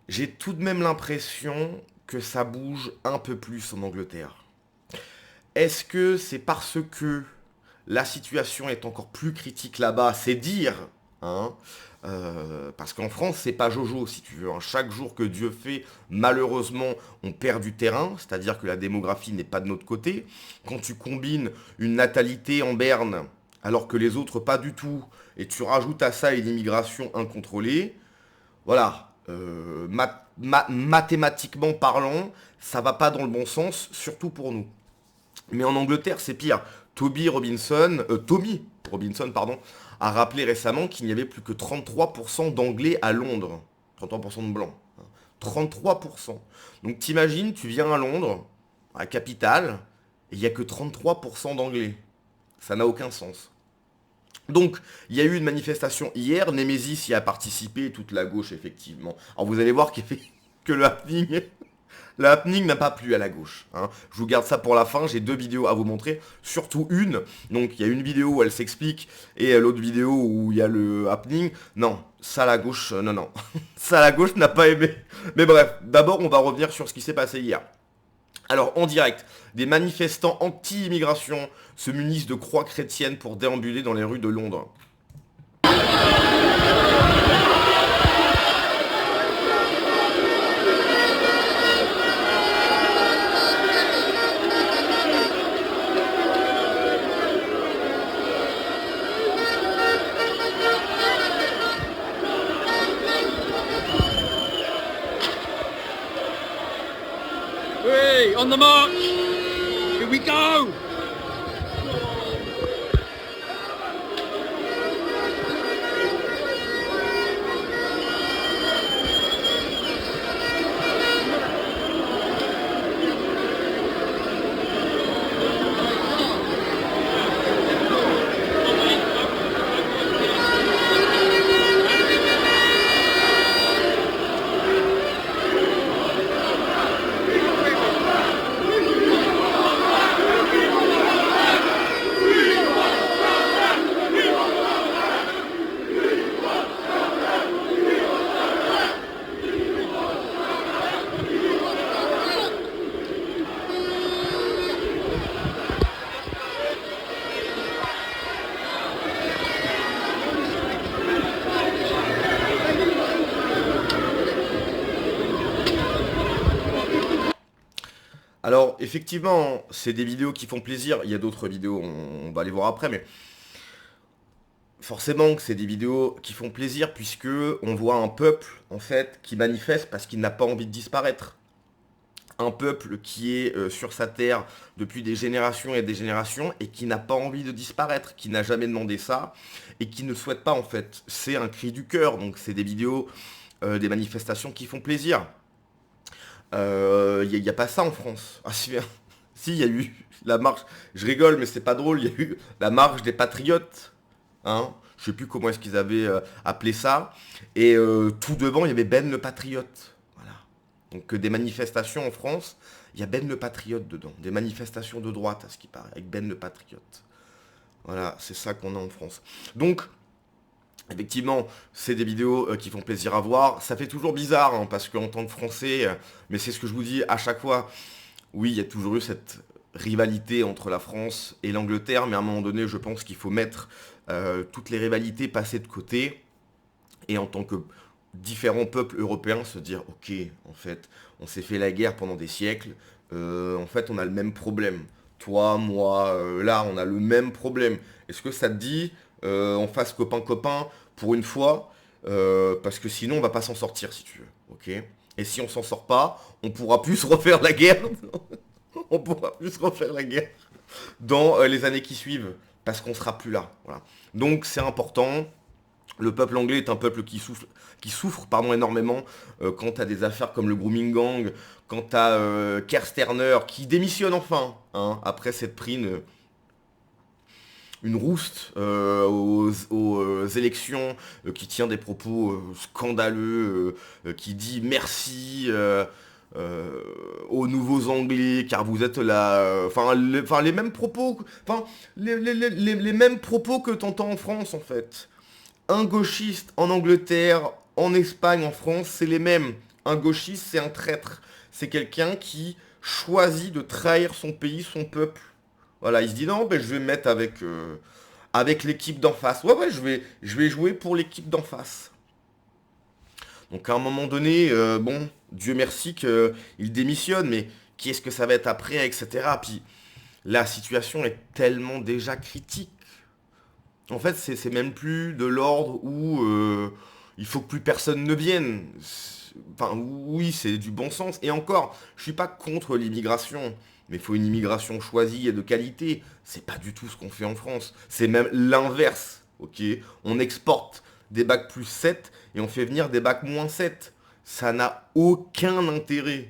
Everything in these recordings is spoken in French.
J'ai tout de même l'impression que ça bouge un peu plus en Angleterre. Est-ce que c'est parce que la situation est encore plus critique là-bas? C'est dire, hein, parce qu'en France, c'est pas Jojo, si tu veux, hein. Chaque jour que Dieu fait, malheureusement, on perd du terrain, c'est-à-dire que la démographie n'est pas de notre côté. Quand tu combines une natalité en berne, alors que les autres pas du tout, et tu rajoutes à ça une immigration incontrôlée, voilà, mathématiquement parlant, ça va pas dans le bon sens, surtout pour nous. Mais en Angleterre, c'est pire. Tommy Robinson, pardon, a rappelé récemment qu'il n'y avait plus que 33% d'anglais à Londres. 33% de blancs. 33%. Donc t'imagines, tu viens à Londres, à la capitale, et il n'y a que 33% d'anglais. Ça n'a aucun sens. Donc, il y a eu une manifestation hier, Nemesis y a participé, toute la gauche, effectivement. Alors vous allez voir que le happening n'a pas plu à la gauche, hein. Je vous garde ça pour la fin, j'ai deux vidéos à vous montrer, surtout une. Donc il y a une vidéo où elle s'explique et l'autre vidéo où il y a le happening. Non, ça la gauche, non, non. Ça la gauche n'a pas aimé. Mais bref, d'abord on va revenir sur ce qui s'est passé hier. Alors en direct, des manifestants anti-immigration se munissent de croix chrétiennes pour déambuler dans les rues de Londres. Hey, on the march! Here we go! Alors effectivement, c'est des vidéos qui font plaisir, il y a d'autres vidéos, on va les voir après, mais forcément que c'est des vidéos qui font plaisir puisque on voit un peuple en fait qui manifeste parce qu'il n'a pas envie de disparaître. Un peuple qui est sur sa terre depuis des générations et des générations et qui n'a pas envie de disparaître, qui n'a jamais demandé ça et qui ne souhaite pas en fait. C'est un cri du cœur, donc c'est des vidéos, des manifestations qui font plaisir. Il n'y a pas ça en France. Ah si, si, il y a eu la marche, je rigole mais c'est pas drôle, il y a eu la marche des patriotes, hein. Je sais plus comment est-ce qu'ils avaient appelé ça. Et tout devant, il y avait Ben le patriote. Voilà. Donc des manifestations en France, il y a Ben le patriote dedans. Des manifestations de droite, à ce qui paraît, avec Ben le patriote. Voilà, c'est ça qu'on a en France. Donc, effectivement, c'est des vidéos qui font plaisir à voir. Ça fait toujours bizarre, hein, parce qu'en tant que Français, mais c'est ce que je vous dis à chaque fois, oui, il y a toujours eu cette rivalité entre la France et l'Angleterre, mais à un moment donné, je pense qu'il faut mettre toutes les rivalités passées de côté, et en tant que différents peuples européens, se dire, ok, en fait, on s'est fait la guerre pendant des siècles, en fait, on a le même problème. Toi, moi, là, on a le même problème. Est-ce que ça te dit, on fasse copain-copain pour une fois, parce que sinon, on va pas s'en sortir, si tu veux, ok? Et si on s'en sort pas, on pourra plus se refaire la guerre. On pourra plus se refaire la guerre dans les années qui suivent, parce qu'on sera plus là. Voilà. Donc c'est important. Le peuple anglais est un peuple qui souffre pardon, énormément quand t'as des affaires comme le grooming gang, quand t'as Keir Starmer qui démissionne enfin, hein, après s'être pris une rouste aux élections, qui tient des propos scandaleux, qui dit merci aux nouveaux Anglais, car vous êtes là, enfin les mêmes propos, enfin les mêmes propos que t'entends en France en fait. Un gauchiste en Angleterre, en Espagne, en France, c'est les mêmes. Un gauchiste, c'est un traître. C'est quelqu'un qui choisit de trahir son pays, son peuple. Voilà, il se dit non, ben, je vais me mettre avec l'équipe d'en face. Ouais, je vais jouer pour l'équipe d'en face. Donc à un moment donné, bon, Dieu merci qu'il démissionne, mais qu'est-ce que ça va être après, etc. Puis la situation est tellement déjà critique. En fait, c'est même plus de l'ordre où il faut que plus personne ne vienne. Enfin, oui, c'est du bon sens. Et encore, je suis pas contre l'immigration, mais il faut une immigration choisie et de qualité. C'est pas du tout ce qu'on fait en France. C'est même l'inverse, ok? On exporte des bacs plus 7 et on fait venir des bacs moins 7. Ça n'a aucun intérêt.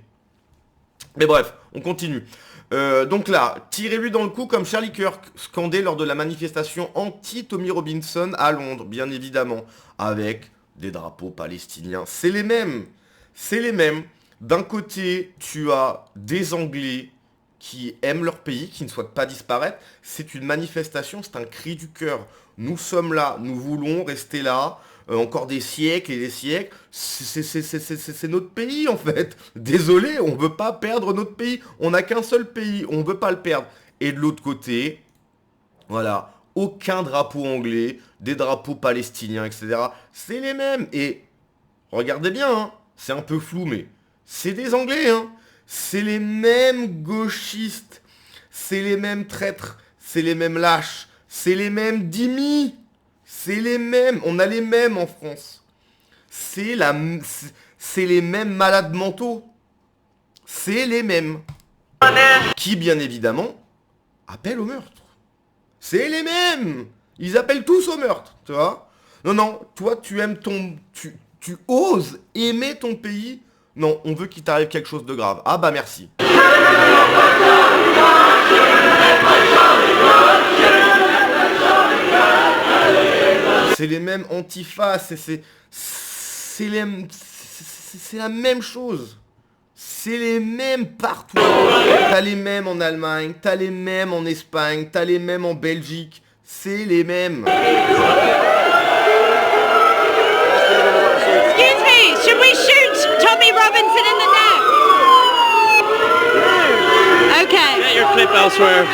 Mais bref, on continue. Donc là, tirez-lui dans le cou comme Charlie Kirk, scandé lors de la manifestation anti-Tommy Robinson à Londres, bien évidemment, avec des drapeaux palestiniens. C'est les mêmes. C'est les mêmes. D'un côté, tu as des Anglais qui aiment leur pays, qui ne souhaitent pas disparaître. C'est une manifestation, c'est un cri du cœur. Nous sommes là, nous voulons rester là. Encore des siècles et des siècles, c'est notre pays en fait. Désolé, on veut pas perdre notre pays. On n'a qu'un seul pays, on veut pas le perdre. Et de l'autre côté, voilà, aucun drapeau anglais, des drapeaux palestiniens, etc. C'est les mêmes. Et regardez bien, hein, c'est un peu flou, mais c'est des Anglais. Hein. C'est les mêmes gauchistes, c'est les mêmes traîtres, c'est les mêmes lâches, c'est les mêmes dhimmis. C'est les mêmes, on a les mêmes en France. C'est les mêmes malades mentaux. C'est les mêmes. Qui, bien évidemment, appellent au meurtre. C'est les mêmes. Ils appellent tous au meurtre, tu vois. Non, non, toi, tu aimes tu oses aimer ton pays. Non, on veut qu'il t'arrive quelque chose de grave. Ah bah merci. C'est les mêmes antifas, c'est la même chose. C'est les mêmes partout. T'as les mêmes en Allemagne, t'as les mêmes en Espagne, t'as les mêmes en Belgique. C'est les mêmes. Excuse me, should we shoot Tommy Robinson in the neck? Okay. Get your clip elsewhere.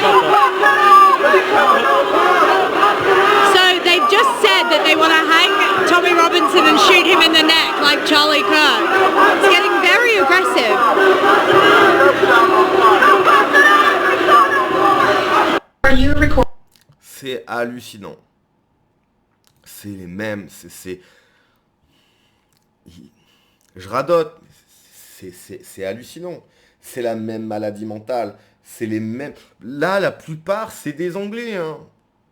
So they've just said that they want to hang Tommy Robinson and shoot him in the neck like Charlie Kirk. It's getting very aggressive. Are you recording? C'est hallucinant. C'est les mêmes, je radote, c'est hallucinant. C'est la même maladie mentale, c'est les mêmes... Là, la plupart, c'est des Anglais, hein.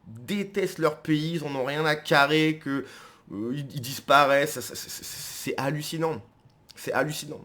Détestent leur pays, ils en ont rien à carrer, que ils disparaissent, c'est hallucinant. C'est hallucinant.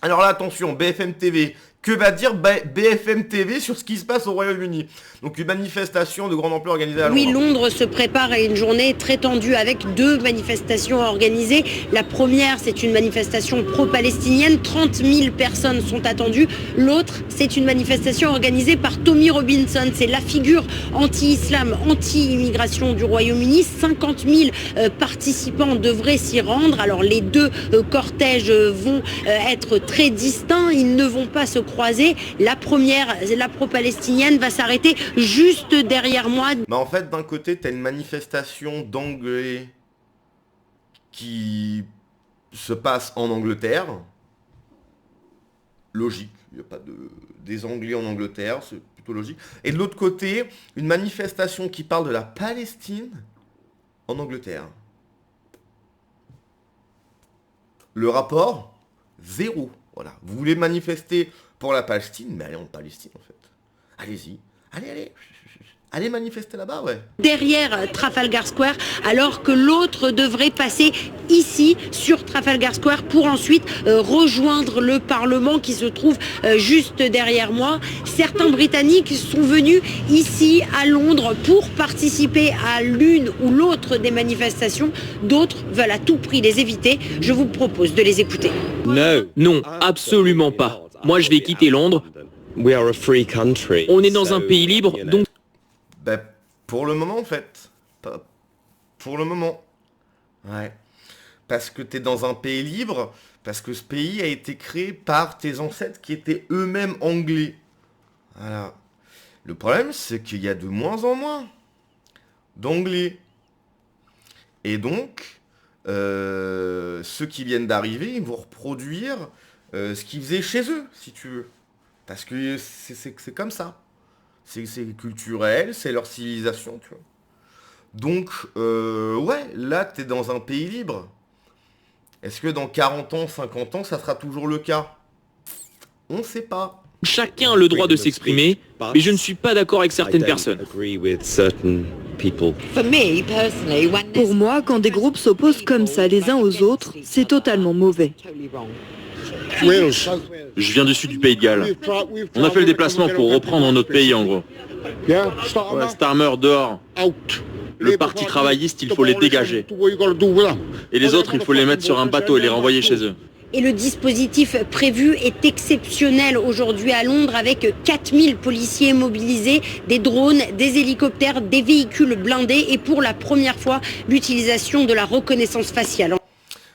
Alors là, attention, BFM TV. Que va dire BFM TV sur ce qui se passe au Royaume-Uni? Donc une manifestation de grande ampleur organisée à Londres. Oui, Londres se prépare à une journée très tendue avec 2 manifestations organisées. La première, c'est une manifestation pro-palestinienne. 30 000 personnes sont attendues. L'autre, c'est une manifestation organisée par Tommy Robinson. C'est la figure anti-islam, anti-immigration du Royaume-Uni. 50 000 participants devraient s'y rendre. Alors les 2 cortèges vont être très distincts. Ils ne vont pas se croiser. La première, la pro-palestinienne, va s'arrêter juste derrière moi. Mais en fait, d'un côté, t'as une manifestation d'Anglais qui se passe en Angleterre. Logique. Il n'y a pas des Anglais en Angleterre, c'est plutôt logique. Et de l'autre côté, une manifestation qui parle de la Palestine en Angleterre. Le rapport, 0. Voilà. Vous voulez manifester pour la Palestine, mais allez en Palestine en fait. Allez-y. Allez manifester là-bas, ouais. Derrière Trafalgar Square, alors que l'autre devrait passer ici, sur Trafalgar Square, pour ensuite rejoindre le Parlement qui se trouve juste derrière moi. Certains Britanniques sont venus ici à Londres pour participer à l'une ou l'autre des manifestations. D'autres veulent à tout prix les éviter. Je vous propose de les écouter. Non, absolument pas. Moi, je vais quitter Londres. On est dans un pays libre, donc... Ben, pour le moment, en fait. Pour le moment. Ouais. Parce que t'es dans un pays libre, Parce que ce pays a été créé par tes ancêtres qui étaient eux-mêmes anglais. Voilà. Le problème, c'est qu'il y a de moins en moins d'anglais. Et donc, ceux qui viennent d'arriver, ils vont reproduire ce qu'ils faisaient chez eux, si tu veux. Parce que c'est comme ça. C'est culturel, c'est leur civilisation, tu vois. Donc, ouais, là, t'es dans un pays libre. Est-ce que dans 40 ans, 50 ans, ça sera toujours le cas? On ne sait pas. Chacun a le droit de s'exprimer, mais je ne suis pas d'accord avec certaines personnes. Pour moi, quand des groupes s'opposent comme ça les uns aux autres, c'est totalement mauvais. Je viens du sud du Pays de Galles. On a fait le déplacement pour reprendre notre pays en gros. Ouais, Starmer dehors. Le parti travailliste, il faut les dégager. Et les autres, il faut les mettre sur un bateau et les renvoyer chez eux. Et le dispositif prévu est exceptionnel aujourd'hui à Londres avec 4000 policiers mobilisés, des drones, des hélicoptères, des véhicules blindés et pour la première fois l'utilisation de la reconnaissance faciale.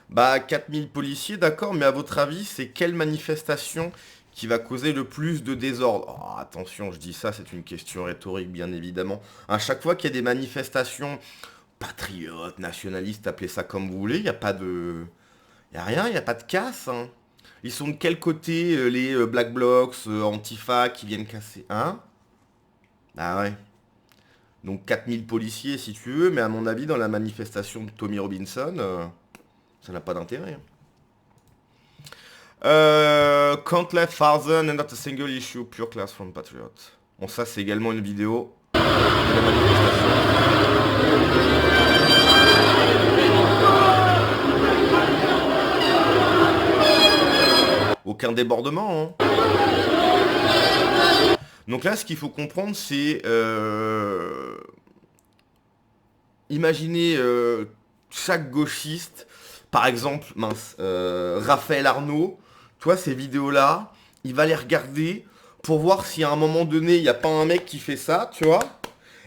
Bah 4000 policiers, d'accord, mais à votre avis, c'est quelle manifestation qui va causer le plus de désordre? Oh, attention, je dis ça, c'est une question rhétorique, bien évidemment. À chaque fois qu'il y a des manifestations patriotes, nationalistes, appelez ça comme vous voulez, il n'y a pas de... Il n'y a rien, il n'y a pas de casse. Hein. Ils sont de quel côté, les Black Blocs, Antifa, qui viennent casser? Hein? Ah ouais. Donc 4000 policiers, si tu veux, mais à mon avis, dans la manifestation de Tommy Robinson, ça n'a pas d'intérêt. Countless thousand and not a single issue, pure class from Patriot. Bon, ça, c'est également une vidéo de la manifestation. Aucun débordement. Hein. Donc là, ce qu'il faut comprendre, c'est... imaginez chaque gauchiste, par exemple, Raphaël Arnaud, toi, ces vidéos-là, il va les regarder pour voir si à un moment donné, il n'y a pas un mec qui fait ça, tu vois.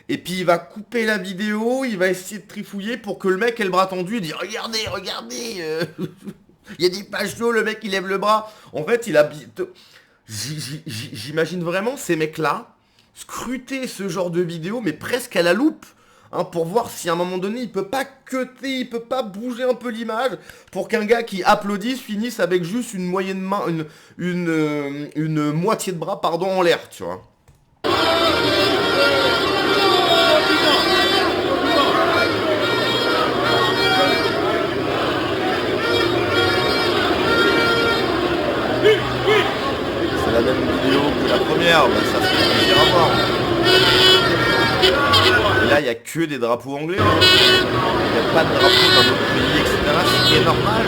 Et puis il va couper la vidéo, il va essayer de trifouiller pour que le mec ait le bras tendu et dire « Regardez, regardez il y a des pages d'eau, le mec il lève le bras. » En fait, j'imagine vraiment ces mecs-là scruter ce genre de vidéo, mais presque à la loupe, hein, pour voir si à un moment donné, il peut pas cutter, il peut pas bouger un peu l'image, pour qu'un gars qui applaudisse finisse avec juste une moyenne main, une moitié de bras, pardon, en l'air, tu vois. La même vidéo que la première, bah ça fait plaisir à voir. Et là, il n'y a que des drapeaux anglais. Hein. Il n'y a pas de drapeaux dans d'autres pays, etc. Ce qui est normal.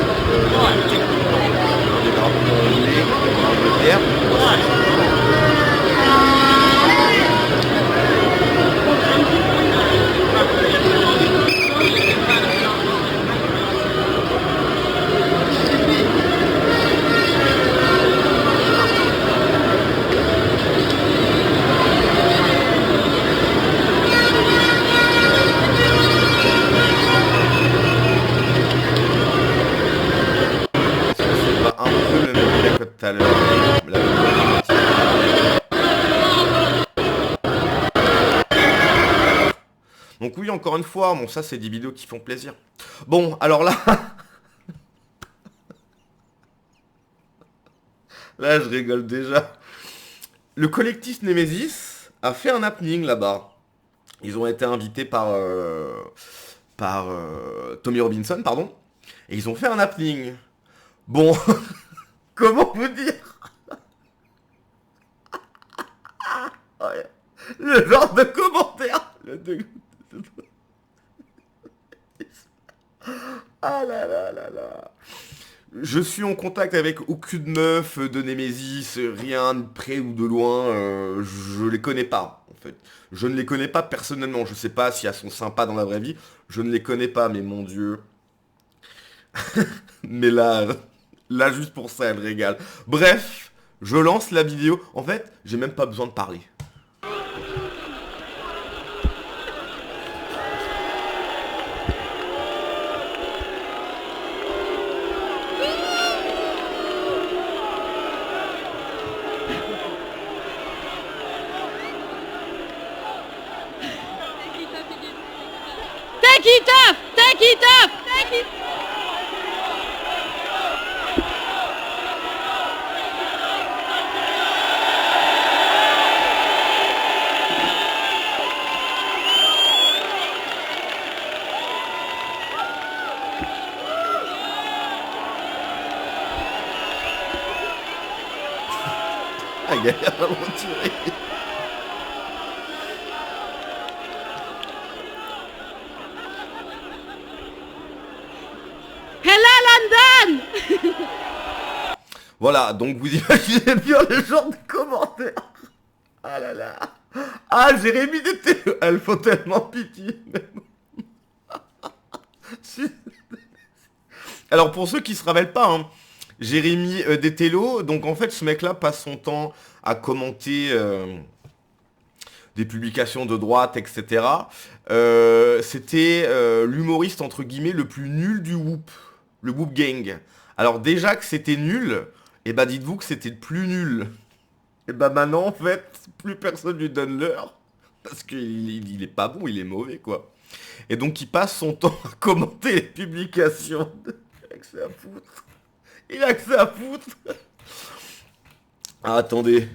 Des drapeaux anglais, en Angleterre. Tout à l'heure. Donc oui, encore une fois, bon ça c'est des vidéos qui font plaisir. Bon, alors là... là je rigole déjà. Le collectif Nemesis a fait un happening là-bas. Ils ont été invités par Tommy Robinson, pardon. Et ils ont fait un happening. Bon... Comment vous dire? Le genre de commentaire. Ah là là là là. Je suis en contact avec aucune meuf de Nemesis, rien de près ou de loin. Je les connais pas, en fait. Je ne les connais pas personnellement. Je sais pas si elles sont sympas dans la vraie vie. Je ne les connais pas, mais mon Dieu. Mais là... Là, juste pour ça, elle régale. Bref, je lance la vidéo. En fait, j'ai même pas besoin de parler. it off. Thank you. Ah, il a vraiment tiré. Hello London. Voilà, donc vous imaginez bien le genre de commentaires. Ah là là. Ah, Jérémy d'été. Elles font tellement pitié. Alors pour ceux qui se rappellent pas, hein, Jérémy Detello, donc en fait ce mec-là passe son temps à commenter des publications de droite, etc. C'était l'humoriste entre guillemets le plus nul du Whoop, le Whoop Gang. Alors déjà que c'était nul, et bah dites-vous que c'était le plus nul. Et bah maintenant en fait, plus personne lui donne l'heure, parce qu'il est pas bon, il est mauvais quoi. Et donc il passe son temps à commenter les publications. Il a que ça à foutre. Il a que ça à foutre. Ah, attendez.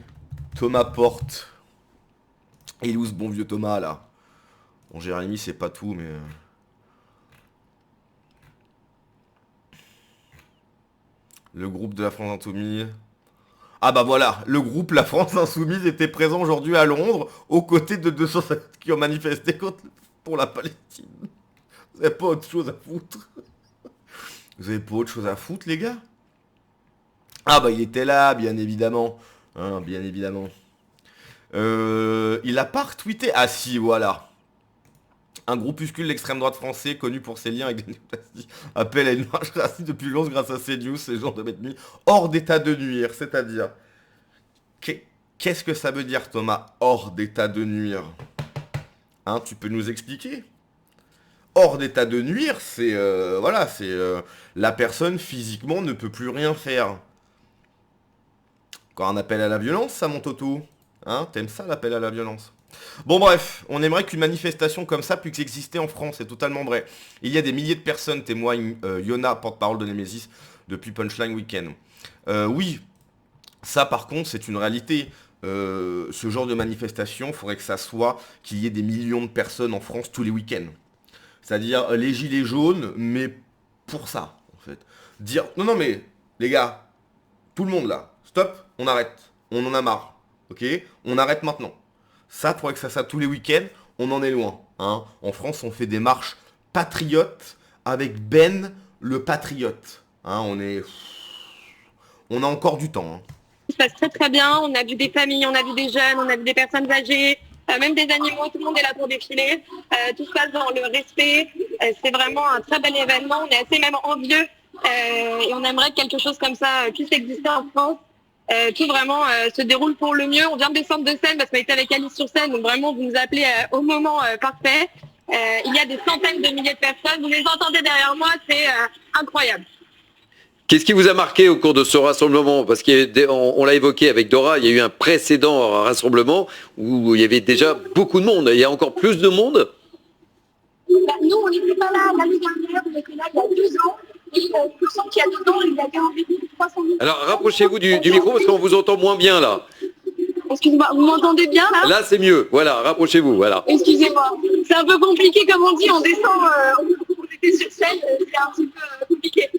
Thomas Porte. Il est où ce bon vieux Thomas là? Bon, Jérémy c'est pas tout mais... Le groupe de la France Insoumise. Ah bah voilà, le groupe La France Insoumise était présent aujourd'hui à Londres aux côtés de 250 qui ont manifesté pour la Palestine. Vous avez pas autre chose à foutre? Vous avez pas autre chose à foutre les gars? Ah bah il était là, bien évidemment. Hein, bien évidemment. Il a pas retweeté. Ah si, voilà. Un groupuscule d'extrême droite français connu pour ses liens avec des néo-nazis appelle à une marche raciste depuis longtemps grâce à CNews, ces gens de mettre mis hors d'état de nuire. C'est-à-dire... Qu'est-ce que ça veut dire Thomas, hors d'état de nuire? Hein, tu peux nous expliquer? Hors d'état de nuire, c'est... voilà, c'est... la personne physiquement ne peut plus rien faire. Quand un appel à la violence, ça monte au tout. Hein, t'aimes ça l'appel à la violence? Bon bref, on aimerait qu'une manifestation comme ça puisse exister en France, c'est totalement vrai. Il y a des milliers de personnes, témoigne Yona, porte-parole de Nemesis, depuis Punchline Weekend. Oui, ça par contre c'est une réalité. Ce genre de manifestation, il faudrait que ça soit qu'il y ait des millions de personnes en France tous les week-ends. C'est-à-dire les gilets jaunes, mais pour ça, en fait. Dire, non mais, les gars, tout le monde là, stop, on arrête, on en a marre, ok? On arrête maintenant. Ça, faudrait que ça soit tous les week-ends, on en est loin. Hein. En France, on fait des marches patriotes avec Ben le patriote. Hein, on a encore du temps. Hein. Ça se passe très très bien, on a vu des familles, on a vu des jeunes, on a vu des personnes âgées, même des animaux, tout le monde est là pour défiler. Tout se passe dans le respect, c'est vraiment un très bel événement, on est assez même envieux et on aimerait que quelque chose comme ça puisse exister en France. Tout vraiment se déroule pour le mieux. On vient de descendre de scène parce qu'on était avec Alice sur scène, donc vraiment vous nous appelez au moment parfait. Il y a des centaines de milliers de personnes, vous les entendez derrière moi, c'est incroyable. Qu'est-ce qui vous a marqué au cours de ce rassemblement? Parce qu'on l'a évoqué avec Dora, il y a eu un précédent rassemblement où il y avait déjà beaucoup de monde. Il y a encore plus de monde? Nous, on n'était pas là l'année dernière, on était là il y a 2 ans. Et je sens qu'il y a 2 ans, il y avait environ 300 000. Alors rapprochez-vous du micro parce qu'on vous entend moins bien là. Excusez-moi, vous m'entendez bien là? Là c'est mieux, voilà, rapprochez-vous, voilà. Excusez-moi, c'est un peu compliqué comme on dit, on descend, on était sur scène, c'est un petit peu compliqué.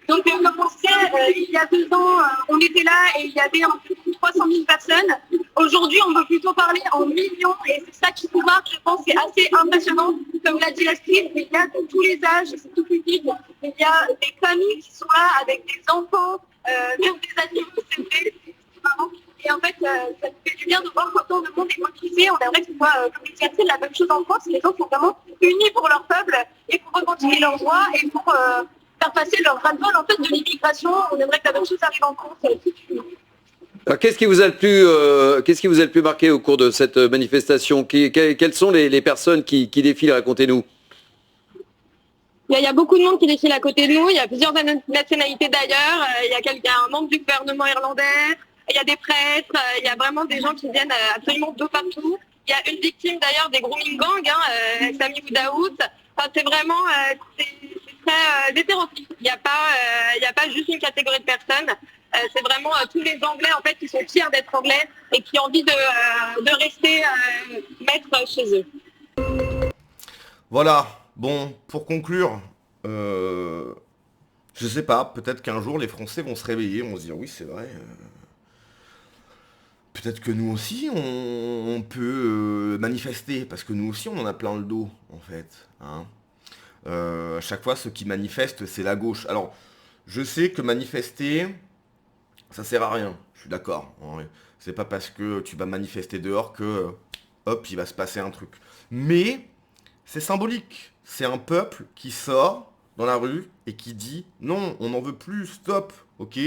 Donc comme on sait, il y a 2 ans, on était là et il y avait environ 300 000 personnes. Aujourd'hui, on veut plutôt parler en millions et c'est ça qui nous marque, je pense, c'est assez impressionnant. Comme l'a dit Astrid, il y a de tous les âges, c'est tout public. Il y a des familles qui sont là avec des enfants, même des animaux, c'est vrai, c'est marrant. Et en fait, ça nous fait du bien de voir qu'autant de monde est mobilisé. On aimerait que ce soit, comme le dit Astrid, la même chose en France. Les gens sont vraiment unis pour leur peuple et pour revendiquer leurs droits et pour faire passer leur ras-le-bol en fait de l'immigration. On aimerait que la même chose arrive en France. Alors, qu'est-ce qui vous a le plus marqué au cours de cette manifestation? Quelles sont les personnes qui défilent? Racontez-nous. Il y a beaucoup de monde qui défile à côté de nous. Il y a plusieurs nationalités d'ailleurs. Il y a un membre du gouvernement irlandais. Il y a des prêtres. Il y a vraiment des gens qui viennent absolument de partout. Il y a une victime d'ailleurs des grooming gangs, Sami Boudaout. Enfin, c'est vraiment très hétéroclite. Il n'y a pas juste une catégorie de personnes. C'est vraiment tous les Anglais en fait qui sont fiers d'être Anglais et qui ont envie de rester maîtres chez eux. Voilà, bon, pour conclure, je sais pas, peut-être qu'un jour les Français vont se réveiller, vont se dire oui c'est vrai, peut-être que nous aussi on peut manifester, parce que nous aussi on en a plein le dos en fait. Hein. À chaque fois ceux qui manifestent c'est la gauche. Alors je sais que manifester, ça sert à rien, je suis d'accord. Hein. C'est pas parce que tu vas manifester dehors que hop il va se passer un truc. Mais c'est symbolique. C'est un peuple qui sort dans la rue et qui dit non, on n'en veut plus, stop, ok.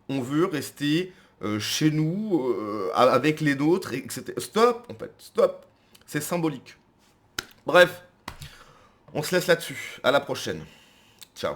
On veut rester chez nous, avec les nôtres, etc. Stop, en fait, stop. C'est symbolique. Bref, on se laisse là-dessus. À la prochaine. Ciao.